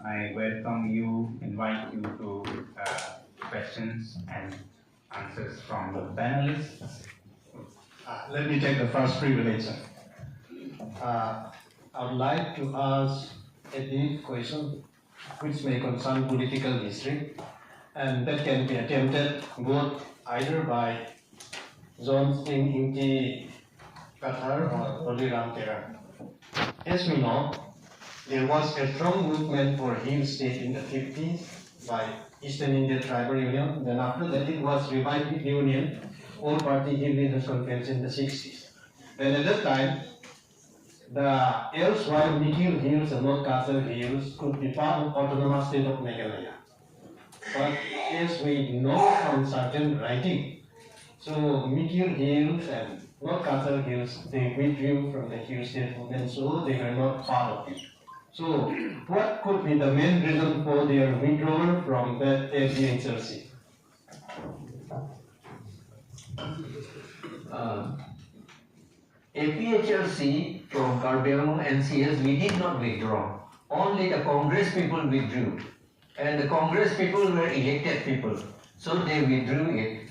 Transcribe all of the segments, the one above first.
I welcome you, invite you to questions and answers from the panelists. Let me take the first privilege. I would like to ask a deep question which may concern political history, and that can be attempted both either by John Singh Inti Kathar or Ram Tera. As we know, there was a strong movement for hill state in the 50s by Eastern India Tribal Union. Then after that it was revived with Union, all-party hill leaders conference in the 60s. Then at that time, the erstwhile Nikhil Hills and North Castle Hills could be part of autonomous state of Meghalaya. But as we know from certain writing, so Nikhil Hills and North Castle Hills, they withdrew from the hill state movement, so they were not part of it. So what could be the main reason for their withdrawal from that APHLC? APHLC from Karbi Anglong NCS, we did not withdraw. Only the Congress people withdrew. And the Congress people were elected people. So they withdrew it.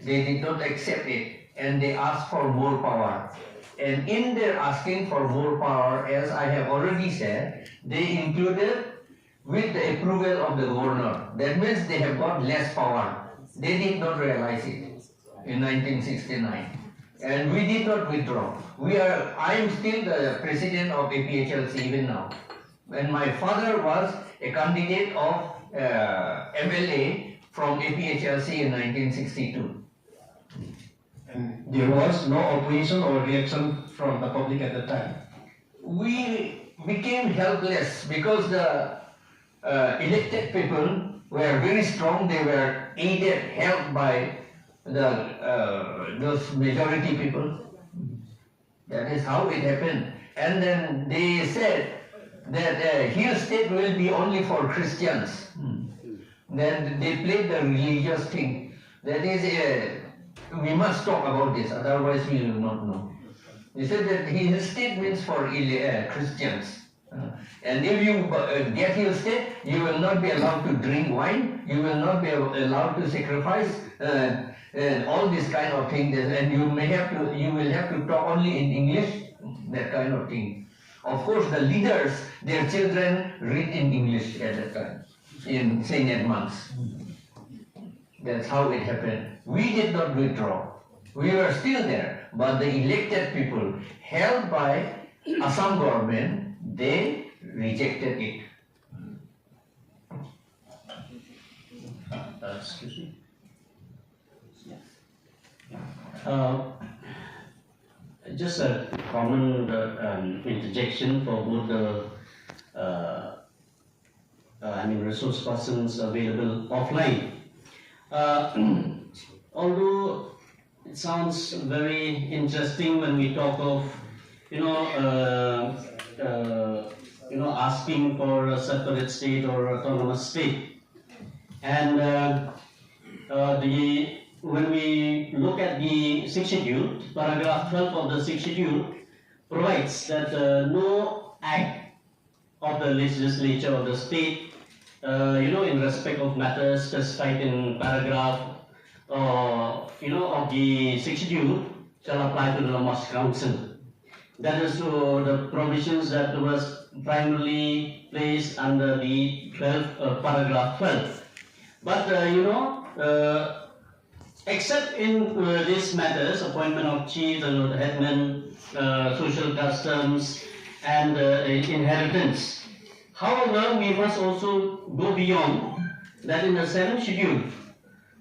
They did not accept it. And they asked for more power. And in their asking for more power, as I have already said, they included with the approval of the governor. That means they have got less power. They did not realize it in 1969. And we did not withdraw. I am still the president of APHLC even now. When my father was a candidate of MLA from APHLC in 1962. And there was no opposition or reaction from the public at the time? We became helpless because the elected people were very strong. They were aided, helped by those majority people. That is how it happened. And then they said that hill state will be only for Christians. Then they played the religious thing. That is, we must talk about this, otherwise we will not know. They said that hill state means for Christians. And if you get hill state, you will not be allowed to drink wine, you will not be allowed to sacrifice, and all this kind of things, and you will have to talk only in English, that kind of thing. Of course, the leaders, their children read in English at that time, in St. Edmunds. That's how it happened. We did not withdraw. We were still there, but the elected people, held by Assam government, they rejected it. Excuse me. Just a common interjection for both the resource persons available offline. Although it sounds very interesting when we talk of asking for a separate state or autonomous state, and when we look at the 6th schedule, paragraph 12 of the 6th schedule provides that no act of the legislature of the state, in respect of matters specified in paragraph of the 6th schedule shall apply to the Mosque Council. That is the provisions that was primarily placed under the paragraph 12. But except in these matters, appointment of chiefs and headmen, social customs, and inheritance. However, we must also go beyond that. In the 7th schedule,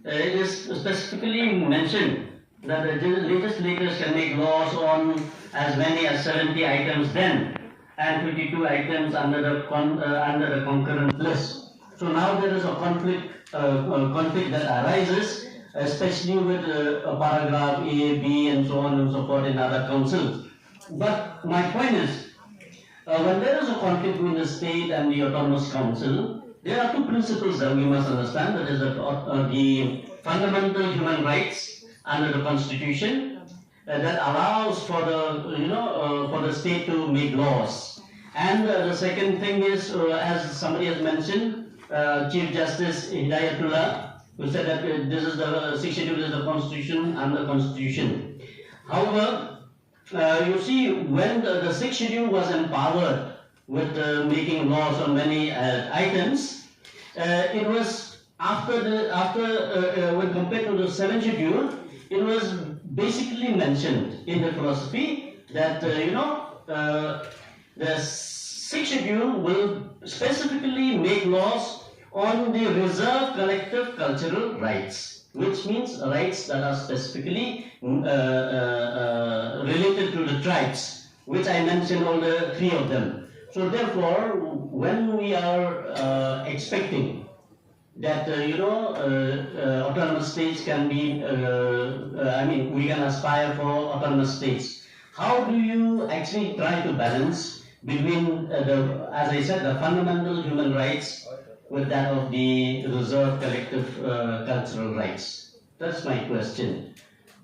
it is specifically mentioned that the legislators can make laws on as many as 70 items then, and 22 items under the concurrent list. So now there is a conflict that arises, especially with paragraph A, B, and so on and so forth in other councils. But my point is, when there is a conflict between the state and the autonomous council, there are two principles that we must understand. That is the fundamental human rights under the constitution that allows for the state to make laws, And the second thing is, as somebody has mentioned, Chief Justice Hidayatullah, who said that this is the sixth schedule is the constitution and the constitution. However, you see, when the sixth schedule was empowered with making laws on many items, it was when compared to the seventh schedule, it was basically mentioned in the philosophy that the sixth schedule will specifically make laws on the reserved collective cultural rights, which means rights that are specifically related to the tribes, which I mentioned all the three of them. So therefore, when we are expecting that autonomous states can be, we can aspire for autonomous states, how do you actually try to balance between as I said, the fundamental human rights with that of the reserved collective cultural rights? That's my question.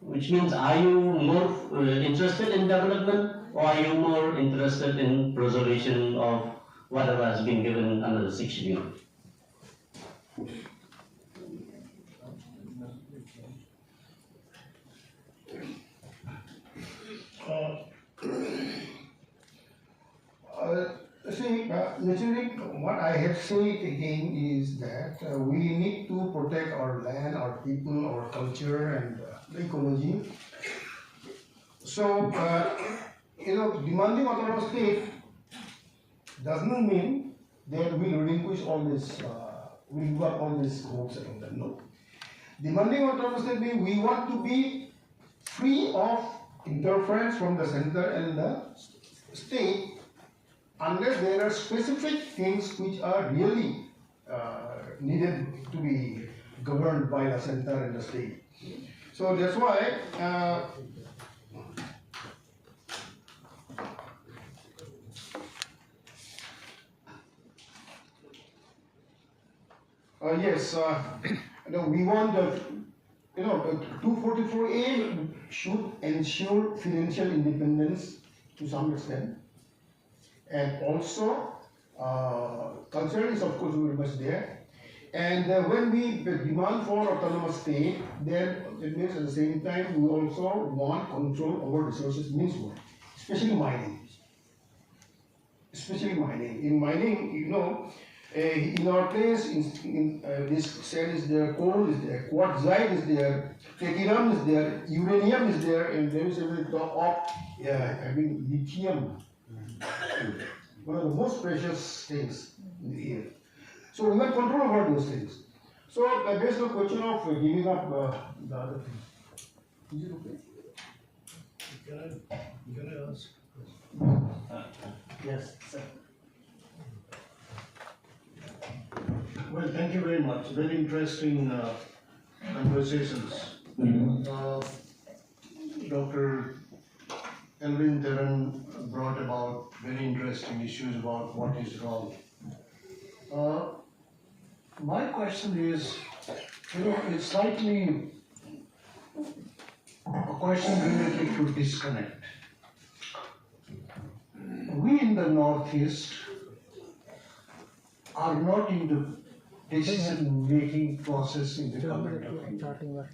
Which means, are you more interested in development, or are you more interested in preservation of whatever has been given under the sixth schedule? Naturally, what I have said again is that we need to protect our land, our people, our culture, and the ecology. So, demanding autonomous state does not mean that we relinquish all this, we give up all these hopes and that. No. Demanding autonomous state means we want to be free of interference from the center and the state, unless there are specific things which are really needed to be governed by the center and the state. So that's why we want the 244A should ensure financial independence to some extent. And also, concern is of course very much there. And when we demand for autonomous state, then it means at the same time we also want control over resources, means what? Especially mining. Especially mining. In mining, in our place, this sand is there, coal is there, quartzite is there, platinum is there, uranium is there, and there is a little talk of lithium. One of the most precious things in the air. So we want control over those things. So there's no question of giving up the other thing. Is it okay? Can I ask? Yes, sir. Well, thank you very much. Very interesting conversations. Dr. Elvin Theron brought about very interesting issues about what is wrong. My question is, it's slightly a question related to disconnect. We in the Northeast are not in the decision-making process in the government of India.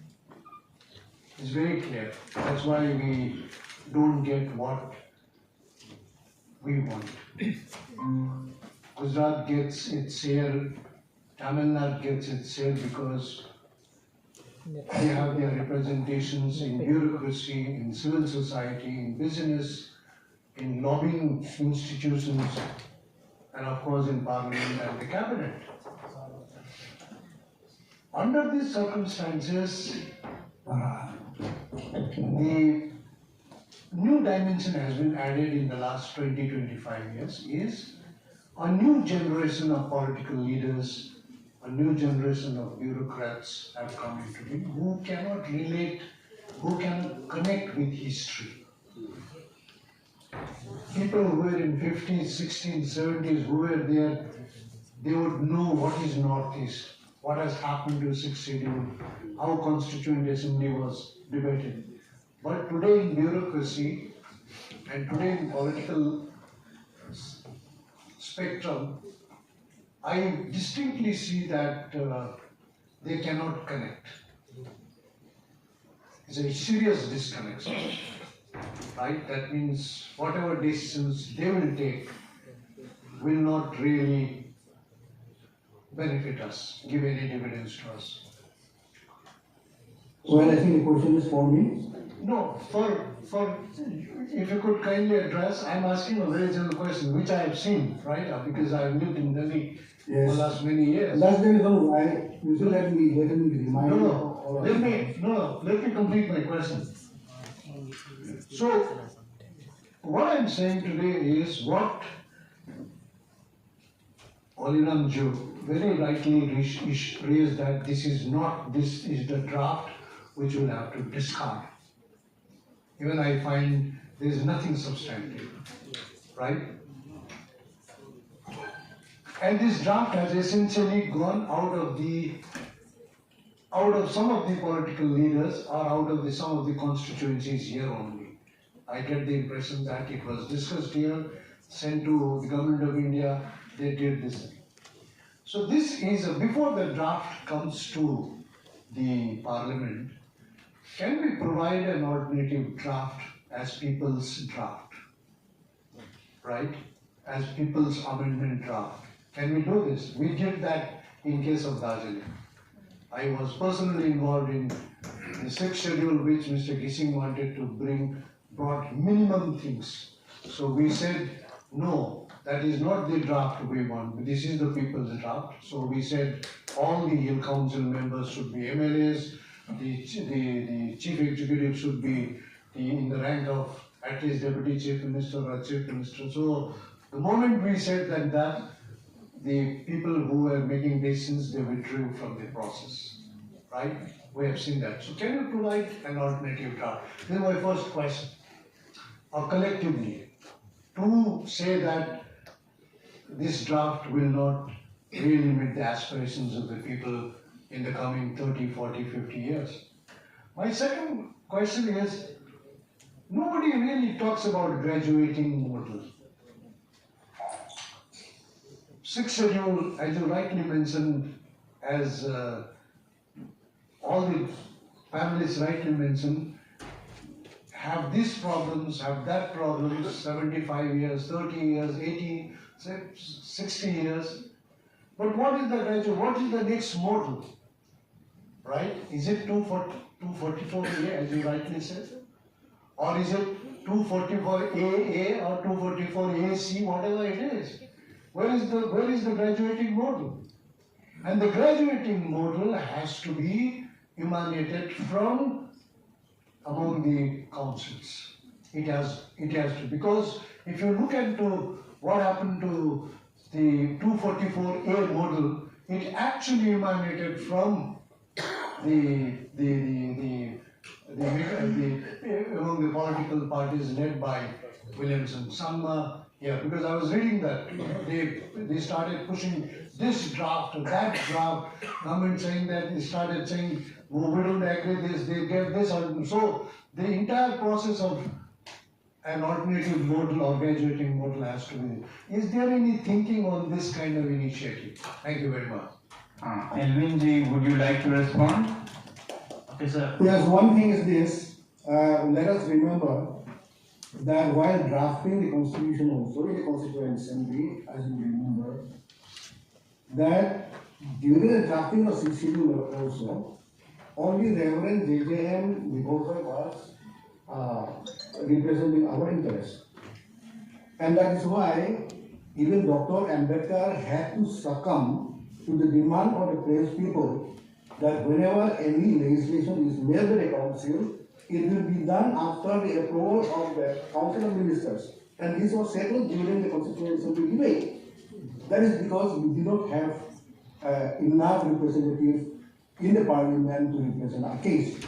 It's very clear. That's why we don't get what we want. Gujarat gets its share, Tamil Nadu gets its share because they have their representations in bureaucracy, in civil society, in business, in lobbying institutions, and of course in parliament and the cabinet. Under these circumstances, the new dimension has been added in the last 20-25 years is a new generation of political leaders, a new generation of bureaucrats have come into being who cannot relate, who can connect with history. People who were in 50s, 60s, 70s, who were there, they would know what is Northeast, what has happened to 6th schedule, how Constituent Assembly was debated. But today in bureaucracy and today in political spectrum, I distinctly see that they cannot connect. It's a serious disconnection, right? That means whatever decisions they will take will not really benefit us, give any dividends to us. Well, I think the question is for me. No, if you could kindly address, I'm asking a very general question, which I have seen, right? Because I've lived in Delhi for the last many years. That's the reason why you should let me remind you. Let me complete my question. So, what I'm saying today is what Oliram Jew very rightly raised, that this is the draft which we'll have to discard. Even I find there is nothing substantive, right? And this draft has essentially gone out of some of the political leaders or out of some of the constituencies here only. I get the impression that it was discussed here, sent to the government of India, they did this. So this is, before the draft comes to the parliament, can we provide an alternative draft as people's draft, right? As people's amendment draft. Can we do this? We did that in case of Darjeeling. I was personally involved in the sixth schedule which Mr. Gissing wanted to brought minimum things. So we said, no, that is not the draft we want, this is the people's draft. So we said all the Hill Council members should be MLAs, the chief executive should be in the rank of at least deputy chief minister or chief minister. So the moment we said that the people who were making decisions, they withdrew from the process, right? We have seen that. So can you provide an alternative draft? This is my first question. Or collectively, to say that this draft will not really meet the aspirations of the people in the coming 30, 40, 50 years. My second question is, nobody really talks about graduating model. Sixth schedule, as you rightly mentioned, as all the panelists rightly mentioned, have these problems, have that problems, 75 years, 30 years, 80, 60 years. But what is the graduate, what is the next model? Right? Is it 244A, as you rightly said? Or is it 244AA or 244AC, whatever it is? Where is the graduating model? And the graduating model has to be emanated from among the councils. It has to, because if you look into what happened to the 244A model, it actually emanated from among the political parties led by Williamson. Because I was reading that they started pushing this draft or that draft, government saying that, they started saying, oh, we don't agree this, they gave this. So the entire process of an alternative model or graduating model has to be. Is there any thinking on this kind of initiative? Thank you very much. Elvin ji, would you like to respond? Okay, sir. Yes, one thing is this, let us remember that while drafting the constitution also in the Constituent Assembly, as you remember, that during the drafting of sixth schedule also, only Reverend JJM Vibhosar was representing our interests. And that is why even Dr. Ambedkar had to succumb to the demand of the French people that whenever any legislation is made by the council, it will be done after the approval of the Council of Ministers. And this was settled during the Constituent Assembly debate. That is because we did not have enough representatives in the parliament to represent our case.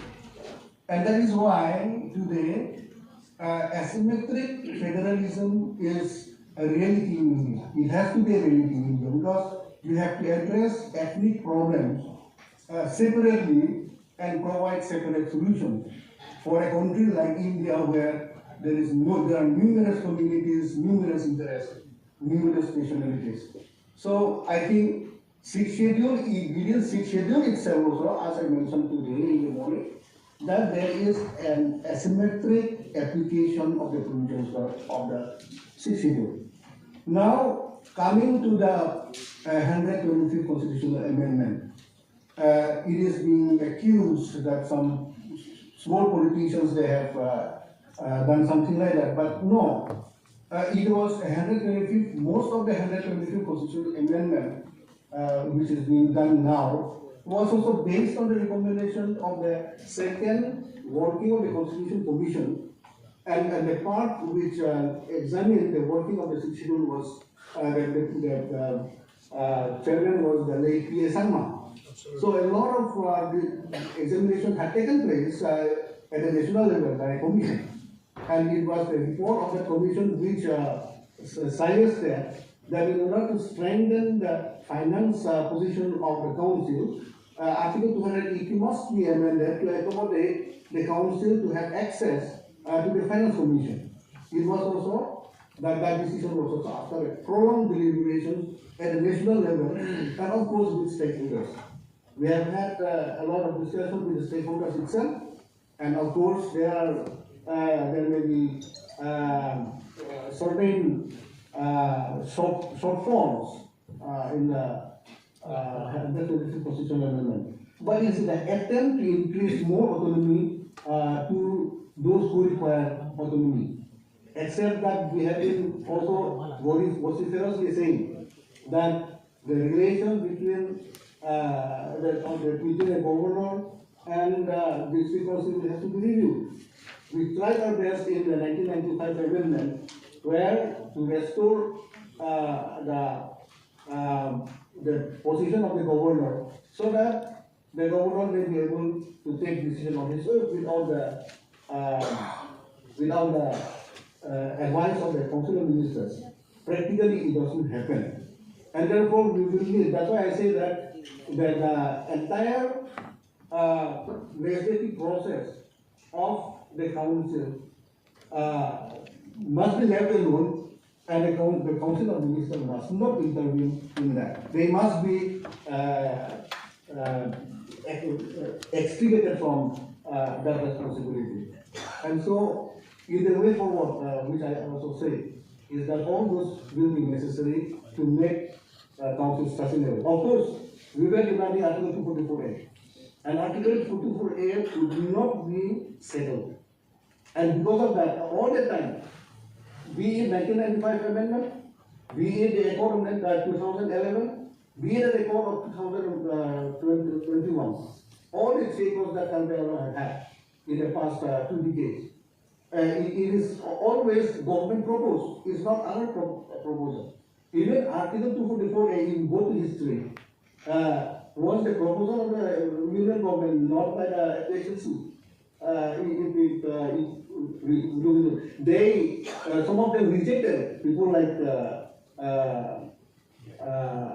And that is why today asymmetric federalism is a reality in India. It has to be a reality in India because you have to address ethnic problems separately and provide separate solutions. For a country like India where there are numerous communities, numerous interests, new specialities. So I think sixth schedule, within sixth schedule itself also, as I mentioned today in the morning, that there is an asymmetric application of the provisions of the sixth schedule. Now, coming to the 125th constitutional amendment, it is being accused that some small politicians, they have done something like that, but no. It was 125th, most of the 125th constitutional amendment which is being done now was also based on the recommendation of the second working of the Constitution Commission, and the part which examined the working of the sixth schedule was the chairman was the late P.A. Sangma. So a lot of the examination had taken place at the national level by a commission. And it was the report of the commission which suggested that in order to strengthen the finance position of the council, Article 280 must be amended to accommodate the council to have access to the finance commission. It was also that decision was also after a prolonged deliberation at the national level and of course with stakeholders. We have had a lot of discussion with the stakeholders itself, and of course there may be certain shortfalls in the constitutional amendment. But it's the attempt to increase more autonomy to those who require autonomy. Except that we have been also vociferously saying that the relation between the governor and district council has to be reviewed. We tried our best in the 1995 amendment, where to restore the position of the governor, so that the governor may be able to take decision on his own without the advice of the council of ministers. Practically, it doesn't happen, and therefore we will need. That's why I say that the entire legislative process of the council must be left alone, and the council of ministers must not intervene in that. They must be extricated from that responsibility. And so, in the way forward, which I also say, is that all those will be necessary to make council sustainable. Of course, we were demanding Article 244A, and Article 244A would not be settled. And because of that, all the time, be it 1995 amendment, be it the Accord of 2011, be it the Accord of 2021, all the stakeholders that Canberra have had in the past 2 decades, it is always government proposed, it's not our proposal. Even Article 244A in both history was the proposal of the union government, not by the agency. Some of them rejected. People like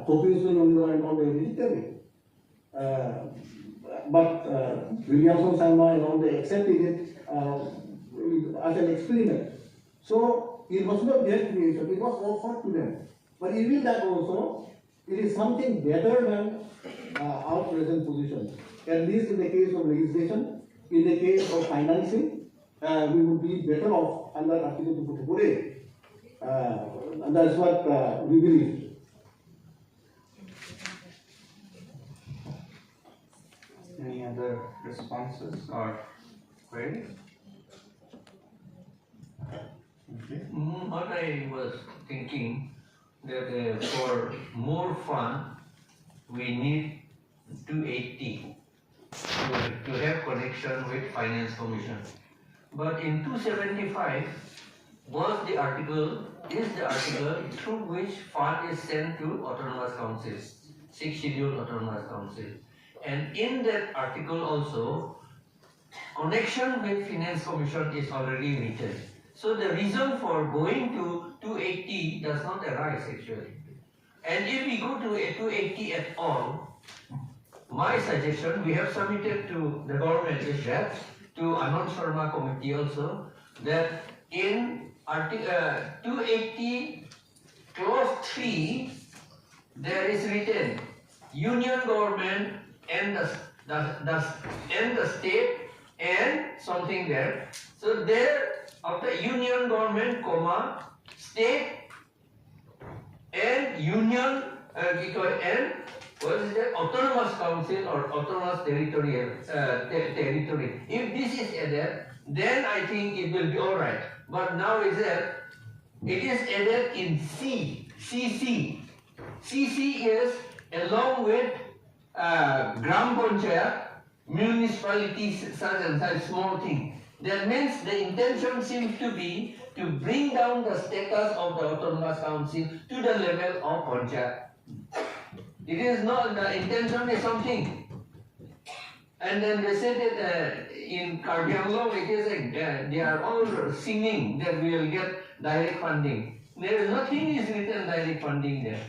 Kopiusun and all they rejected it. But Williamson, Sangma and all they accepted it as an experiment. So it was not their creation, it was offered to them. But even that also, it is something better than our present position. At least in the case of legislation, in the case of financing, we would be better off under Article 244A. And that's what we believe. Any other responses or queries? Okay. What I was thinking that for more fun, we need 280 to have connection with Finance Commission. But in 275 was the article, is the article through which fund is sent to autonomous councils, 6th schedule autonomous council. And in that article also, connection with Finance Commission is already written. So the reason for going to 280 does not arise actually. And if we go to a 280 at all, my suggestion, we have submitted to the government is that, to Anand Sharma committee also, that in 280 clause 3, there is written union government and the state and something there. So there after union government, comma, state and union and what is that? Autonomous council or autonomous territorial territory. If this is added, then I think it will be alright. But now is that it is added in CC. CC is along with Gram Panchayat, municipalities, such and such small thing. That means the intention seems to be to bring down the status of the autonomous council to the level of Panchayat. It is not, the intention is something. And then they said that in Karbi Anglong, it is they are all singing that we will get direct funding. There is nothing is written direct funding there.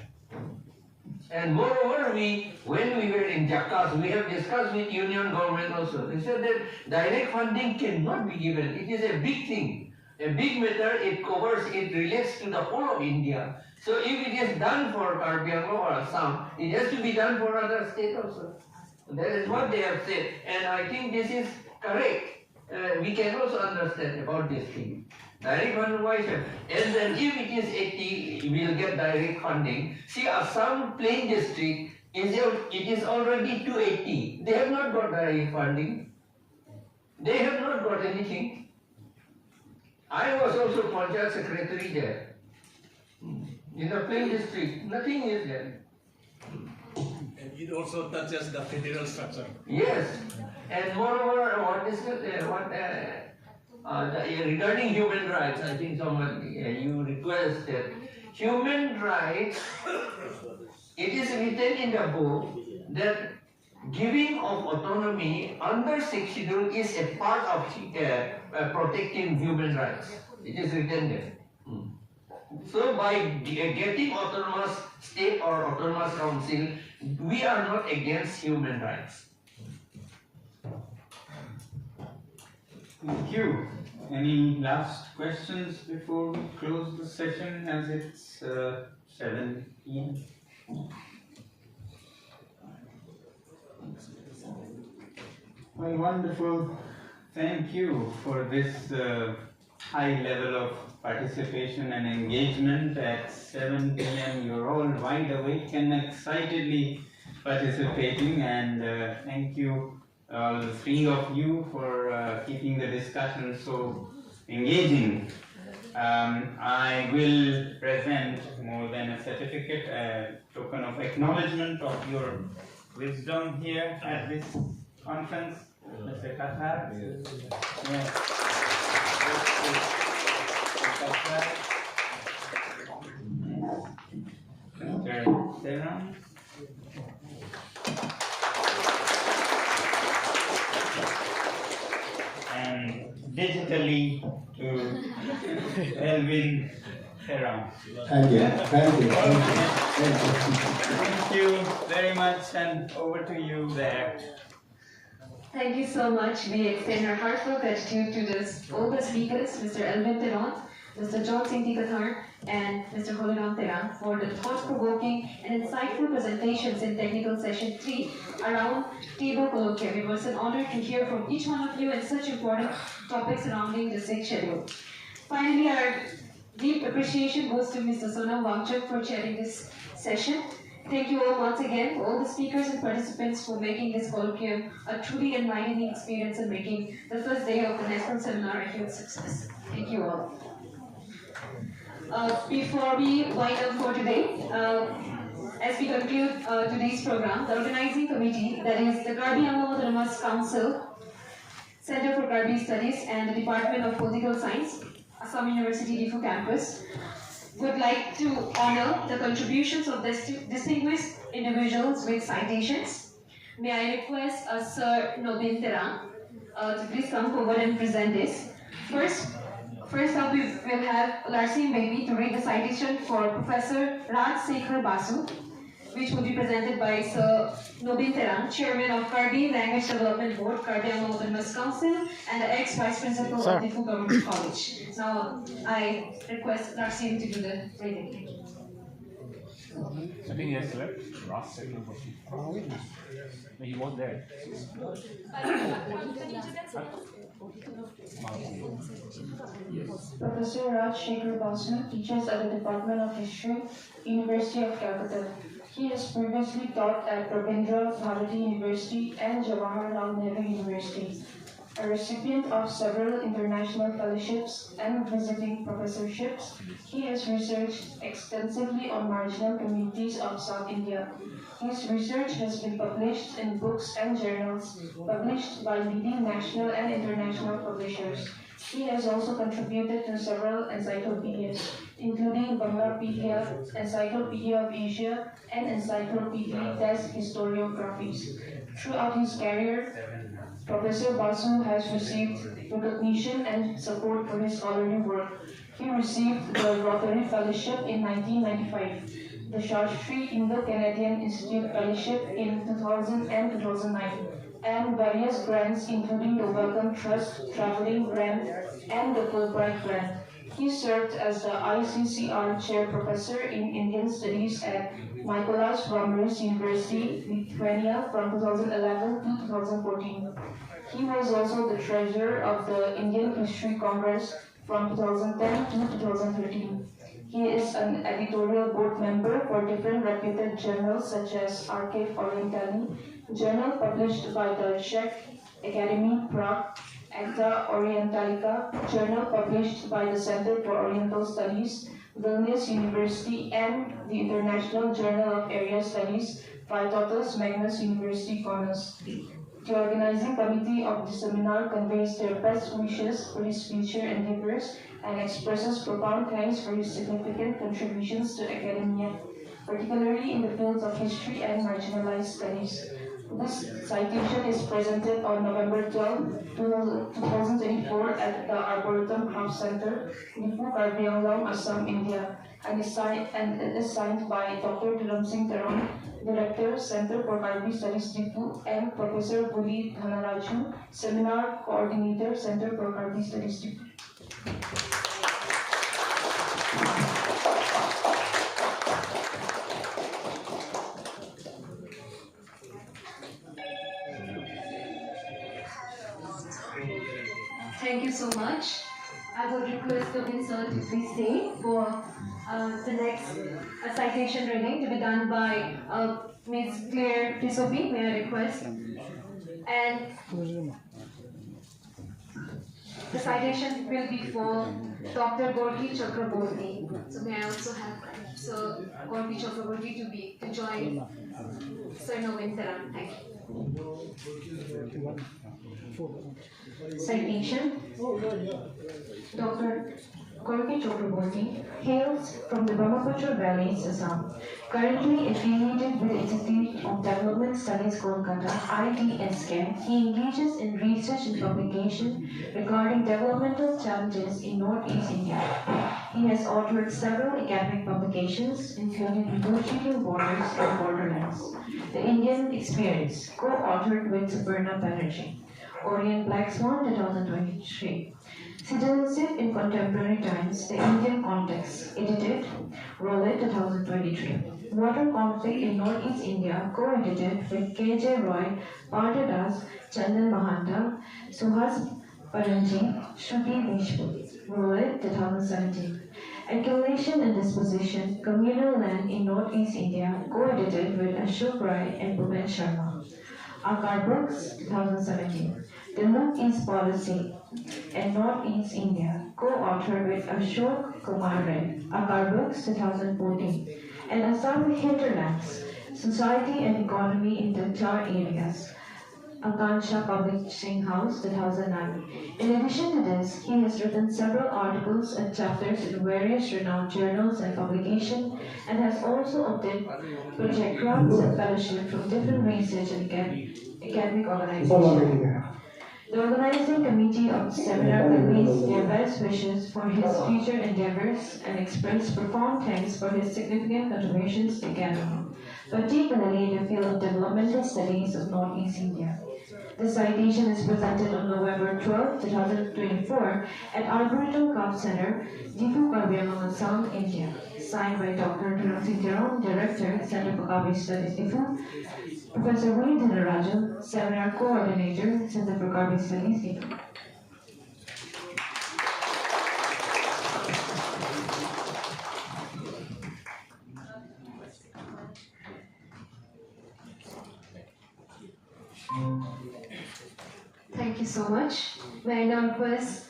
And moreover, when we were in Jakarta, we have discussed with union government also. They said that direct funding cannot be given. It is a big thing, a big matter. It covers, it relates to the whole of India. So if it is done for Karbi Anglong or Assam, it has to be done for other states also. That is what they have said, and I think this is correct. We can also understand about this thing. Direct funding, and then if it is 80, we will get direct funding. See, Assam Plain District it is already 280. They have not got direct funding. They have not got anything. I was also Panchayat secretary there. In the Plain District, nothing is there. And it also touches the federal structure. Yes, and moreover, regarding human rights, I think someone you requested human rights. It is written in the book that giving of autonomy under 6th schedule is a part of protecting human rights. It is written there. So by getting autonomous state or autonomous council, we are not against human rights. Thank you. Any last questions before we close the session, as it's 7 p.m.? Well, wonderful. Thank you for this high level of participation and engagement at 7 p.m. You're all wide awake and excitedly participating, and thank you all the three of you for keeping the discussion so engaging. I will present more than a certificate, a token of acknowledgement of your wisdom here at this conference. Mr. Kethan. Yes. Mr. Sanam. And digitally to Elvin Theron. Thank you. Thank you. Thank you very much, and over to you there. Thank you so much. We extend our heartfelt gratitude to all the speakers, Mr. Elvin Theron, Mr. John Singh Kethan, and Mr. Holiram Theran for the thought-provoking and insightful presentations in technical session 3 around table colloquium. It was an honor to hear from each one of you in such important topics surrounding the 6th schedule. Finally, our deep appreciation goes to Mr. Sanam Wangchuk for chairing this session. Thank you all once again, all the speakers and participants, for making this colloquium a truly enlightening experience and making the first day of the national seminar a huge success. Thank you all. Before we wind up for today, as we conclude today's program, the organizing committee, that is the Karbi Anglong Autonomous Council, Center for Karbi Studies, and the Department of Political Science, Assam University Difu campus, would like to honor the contributions of distinguished individuals with citations. May I request Sir Nobin Theran to please come forward and present this. First up, we will have Larsin Baby to read the citation for Professor Raj Sekhar Basu, which will be presented by Sir Nobin Theran, Chairman of Karbi Language Development Board, Karbi Anglong Autonomous Council, and the ex-Vice Principal of Difu Government College. Now, I request Larsin to do the reading. I think he has left. Last second question. No, he was there. Professor Raj Shekhar Basu teaches at the Department of History, University of Calcutta. He has previously taught at Rabindra Bharati University and Jawaharlal Nehru University. A recipient of several international fellowships and visiting professorships, he has researched extensively on marginal communities of South India. His research has been published in books and journals published by leading national and international publishers. He has also contributed to several encyclopedias, including Banglapedia, Encyclopedia of Asia, and Encyclopedia des Historiographies. Throughout his career, Professor Basu has received recognition and support for his scholarly work. He received the Rotary Fellowship in 1995, the Shastri Indo-Canadian Institute Fellowship in 2000 and 2009, and various grants including the Wellcome Trust Traveling Grant and the Fulbright Grant. He served as the ICCR Chair Professor in Indian Studies at Mykolas Romeris University, Lithuania from 2011 to 2014. He was also the Treasurer of the Indian History Congress from 2010 to 2013. He is an editorial board member for different reputed journals such as Archive Orientali, journal published by the Czech Academy Prague, Acta Orientalica, journal published by the Center for Oriental Studies, Vilnius University, and the International Journal of Area Studies, Vytautas Magnus University Kaunas. The organizing committee of the seminar conveys their best wishes for his future endeavors and expresses profound thanks for his significant contributions to academia, particularly in the fields of history and marginalized studies. This citation is presented on November 12, 2024 at the Arboretum Craft Center, Nipu, Karbi Anglong, Assam, India, and it is signed by Dr. Dhiram Singh Taron, Director, Center for Karbi Studies, Nipu, and Professor Buli Dhanaraju, Seminar Coordinator, Center for Karbi Studies, Nipu. Thank you so much. I would request Abeng sir to please stay for the next citation reading to be done by Ms. Claire Tisopi, may I request. And the citation will be for Dr. Gorky Chakraborty. So may I also have Gorky Chakraborty to join Sir Novin Taran. Thank you. Citation: Dr. Gorky Chakraborty hails from the Brahmaputra Valleys, Assam. Currently affiliated with the Institute of Development Studies, Kolkata, IDSCAM, he engages in research and publication regarding developmental challenges in Northeast India. He has authored several academic publications, including Negotiating Borders and Borderlands, The Indian Experience, co-authored with Suparna Banerjee. Orient Black Swan, 2023. Citizenship in Contemporary Times, The Indian Context, edited, Rowlett, 2023. Water Conflict in Northeast India, co-edited with K.J. Roy, Partha Das, Chandan Mahanta, Suhas Paranji, Shruti Deshpur, Rowlett, 2017. Accumulation and Disposition, Communal Land in Northeast India, co-edited with Ashok Rai and Bhupen Sharma. Akar Books, 2017. The Northeast Policy and Northeast India, co-authored with Ashok Kumar Ray. Akar Books, 2014. And Assam Hinterlands, Society and Economy in the Char Areas. Akansha Publishing House, 2009. In addition to this, he has written several articles and chapters in various renowned journals and publications, and has also obtained project grants and fellowship from different research and academic organizations. The organizing committee of the seminar conveys their best wishes for his future endeavors and express profound thanks for his significant contributions to academia, particularly in the field of developmental studies of Northeast India. The citation is presented on November 12, 2024 at Arboretum Cup Center, Difu, Karbi Anglong, Assam, India. Signed by Dr. Durang Singh, Director, Center for Karbi Studies, Difu, Professor Wayne Dhanarajan, Seminar Coordinator, Center for Karbi Studies, Difu. Thank you so much. May I now request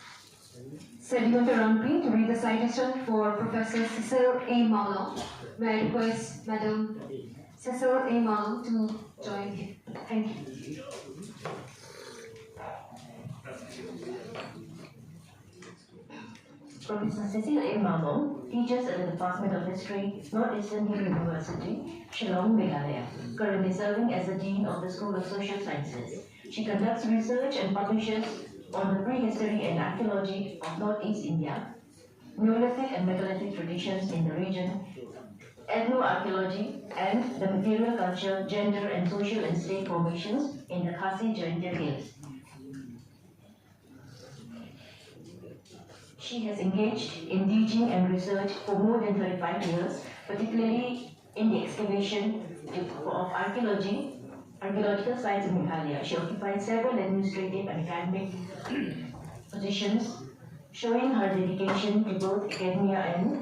Sedimata Rampi to read the citation for Professor Cecil A. Malong. May I request Madam Cecil A. Malong to join me. Thank you. Professor Cecil A. Malong teaches at the Department of History, Northeastern Hill University, Shillong, Meghalaya, currently serving as the Dean of the School of Social Sciences. She conducts research and publishes on the prehistory and archaeology of Northeast India, Neolithic and megalithic traditions in the region, ethnoarchaeology, and the material culture, gender, and social and state formations in the Khasi Jaintia Hills. She has engaged in teaching and research for more than 35 years, particularly in the excavation of archaeological sites in Meghalaya. She occupied several administrative and academic positions, showing her dedication to both academia and